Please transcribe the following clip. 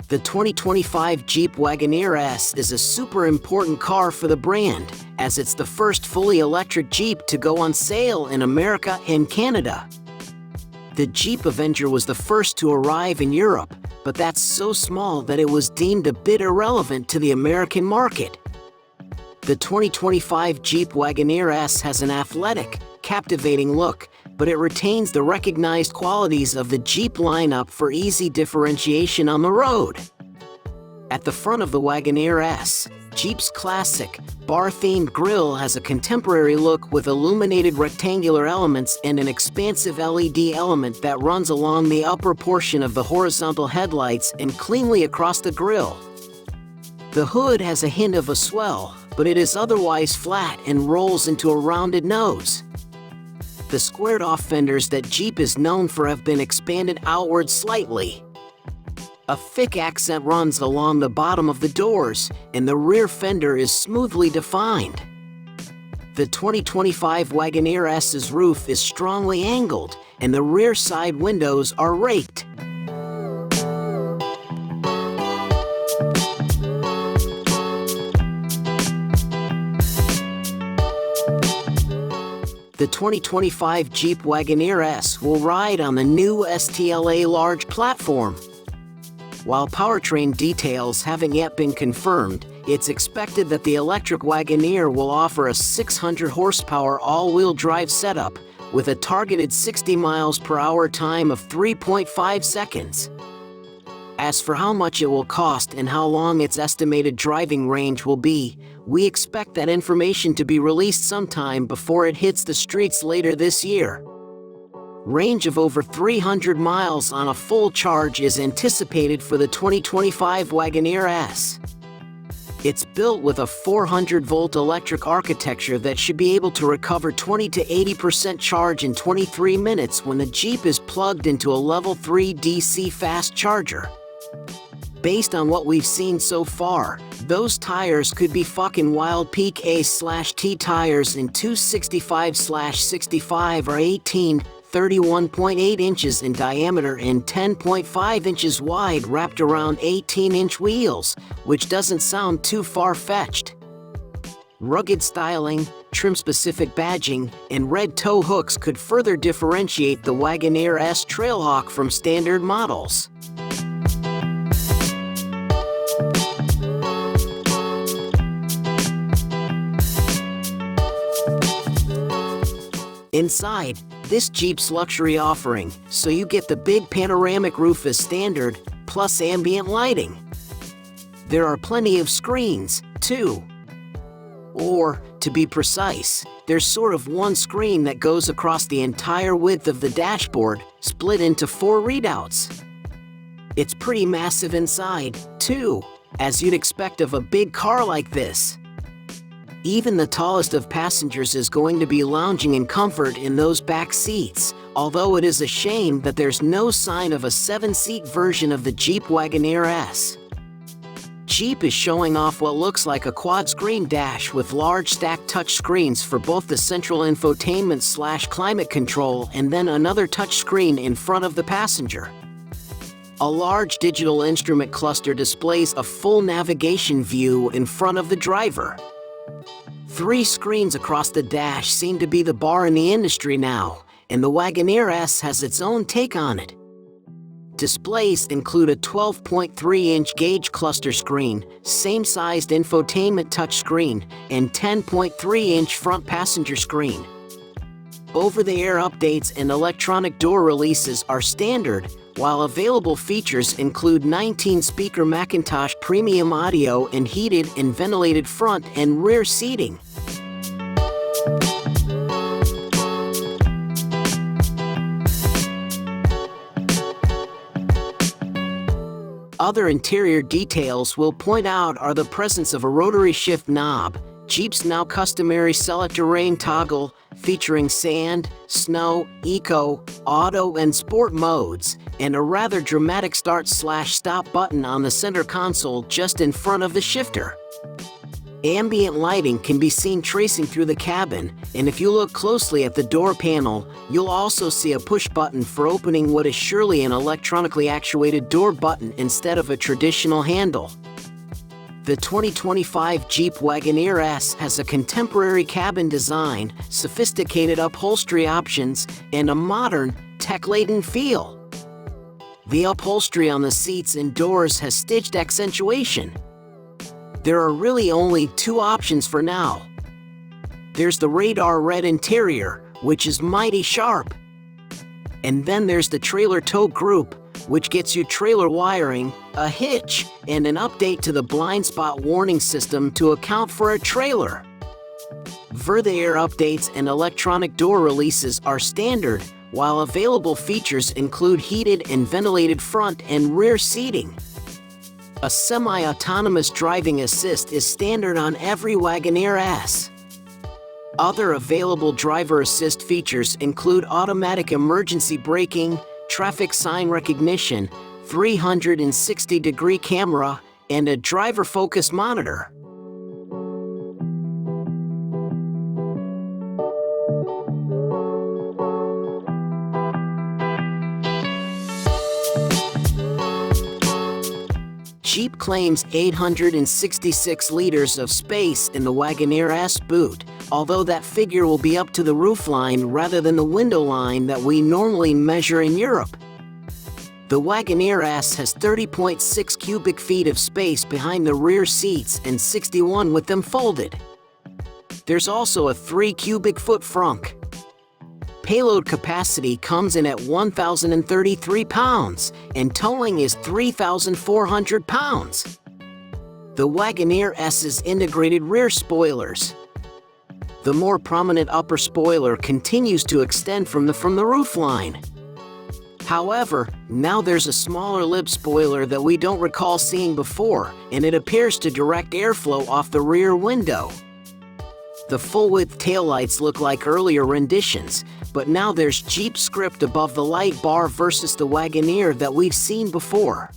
The 2025 Jeep Wagoneer S is a super important car for the brand, as it's the first fully electric Jeep to go on sale in America and Canada. The Jeep Avenger was the first to arrive in Europe, but that's so small that it was deemed a bit irrelevant to the American market. The 2025 Jeep Wagoneer S has an athletic, captivating look, but it retains the recognized qualities of the Jeep lineup for easy differentiation on the road. At the front of the Wagoneer S, Jeep's classic, bar-themed grille has a contemporary look with illuminated rectangular elements and an expansive LED element that runs along the upper portion of the horizontal headlights and cleanly across the grille. The hood has a hint of a swell, but it is otherwise flat and rolls into a rounded nose. The squared-off fenders that Jeep is known for have been expanded outward slightly. A thick accent runs along the bottom of the doors, and the rear fender is smoothly defined. The 2025 Wagoneer S's roof is strongly angled, and the rear side windows are raked. The 2025 Jeep Wagoneer S will ride on the new STLA-Large platform. While powertrain details haven't yet been confirmed, it's expected that the electric Wagoneer will offer a 600 horsepower all-wheel drive setup with a targeted 60 miles per hour time of 3.5 seconds. As for how much it will cost and how long its estimated driving range will be, we expect that information to be released sometime before it hits the streets later this year. Range of over 300 miles on a full charge is anticipated for the 2025 Wagoneer S. It's built with a 400-volt electric architecture that should be able to recover 20 to 80% charge in 23 minutes when the Jeep is plugged into a level 3 DC fast charger. Based on what we've seen so far, those tires could be fucking wild. Peak A/T tires in 265/65 or 31.8 inches in diameter and 10.5 inches wide, wrapped around 18-inch wheels, which doesn't sound too far-fetched. Rugged styling, trim-specific badging, and red tow hooks could further differentiate the Wagoneer S Trailhawk from standard models. Inside, this Jeep's luxury offering, so you get the big panoramic roof as standard, plus ambient lighting. There are plenty of screens, too. Or, to be precise, there's sort of one screen that goes across the entire width of the dashboard, split into 4 readouts. It's pretty massive inside, too, as you'd expect of a big car like this. Even the tallest of passengers is going to be lounging in comfort in those back seats, although it is a shame that there's no sign of a 7-seat version of the Jeep Wagoneer S. Jeep is showing off what looks like a quad-screen dash with large stacked touchscreens for both the central infotainment/climate control and then another touchscreen in front of the passenger. A large digital instrument cluster displays a full navigation view in front of the driver. 3 screens across the dash seem to be the bar in the industry now, and the Wagoneer S has its own take on it. Displays include a 12.3-inch gauge cluster screen, same-sized infotainment touchscreen, and 10.3-inch front passenger screen. Over-the-air updates and electronic door releases are standard, while available features include 19-speaker McIntosh premium audio and heated and ventilated front and rear seating. Other interior details we'll point out are the presence of a rotary shift knob, Jeep's now customary Selec-Terrain toggle, featuring sand, snow, eco, auto, and sport modes, and a rather dramatic start/stop button on the center console just in front of the shifter. Ambient lighting can be seen tracing through the cabin, and if you look closely at the door panel, you'll also see a push button for opening what is surely an electronically actuated door button instead of a traditional handle. The 2025 Jeep Wagoneer S has a contemporary cabin design, sophisticated upholstery options, and a modern, tech-laden feel. The upholstery on the seats and doors has stitched accentuation. There are really only two options for now. There's the radar red interior, which is mighty sharp. And then there's the trailer tow group, which gets you trailer wiring, a hitch, and an update to the blind spot warning system to account for a trailer. Over-the-air updates and electronic door releases are standard, while available features include heated and ventilated front and rear seating. A semi-autonomous driving assist is standard on every Wagoneer S. Other available driver assist features include automatic emergency braking, traffic sign recognition, 360-degree camera, and a driver focus monitor. Jeep claims 866 liters of space in the Wagoneer S boot, although that figure will be up to the roofline rather than the window line that we normally measure in Europe. The Wagoneer S has 30.6 cubic feet of space behind the rear seats and 61 with them folded. There's also a 3 cubic foot frunk. Payload capacity comes in at 1,033 pounds, and towing is 3,400 pounds. The Wagoneer S's integrated rear spoilers. The more prominent upper spoiler continues to extend from the roofline. However, now there's a smaller lip spoiler that we don't recall seeing before, and it appears to direct airflow off the rear window. The full-width taillights look like earlier renditions, but now there's Jeep script above the light bar versus the Wagoneer that we've seen before.